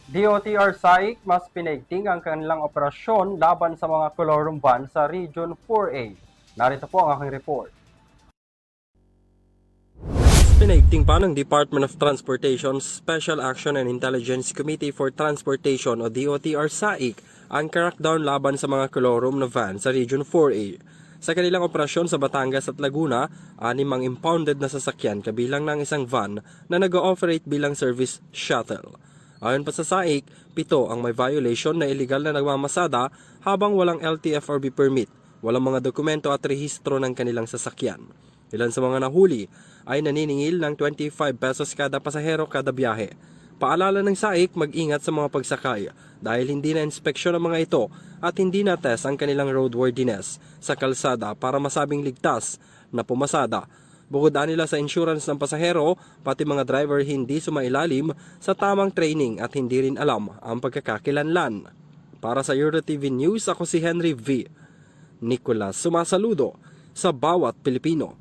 DOTR SAIC mas pinaigting ang kanilang operasyon laban sa mga colorum van sa Region 4A. Narito po ang aking report. Pinaigting pa ng Department of Transportation Special Action and Intelligence Committee for Transportation o DOTR SAIC ang crackdown laban sa mga colorum na van sa Region 4A. Sa kanilang operasyon sa Batangas at Laguna, 6 ang impounded na sasakyan kabilang ng isang van na nag-ooperate bilang service shuttle. Ayon pa sa SAIC, 7 ang may violation na illegal na nagmamasada habang walang LTFRB permit, walang mga dokumento at rehistro ng kanilang sasakyan. Ilan sa mga nahuli ay naniningil ng 25 pesos kada pasahero kada biyahe. Paalala ng SAIC mag-ingat sa mga pagsakay dahil hindi na inspeksyon ang mga ito at hindi na test ang kanilang roadworthiness sa kalsada para masabing ligtas na pumasada. Bukod nila sa insurance ng pasahero, pati mga driver hindi sumailalim sa tamang training at hindi rin alam ang pagkakakilanlan. Para sa EuroTV News, ako si Henry V. Nicolas, sumasaludo sa bawat Pilipino.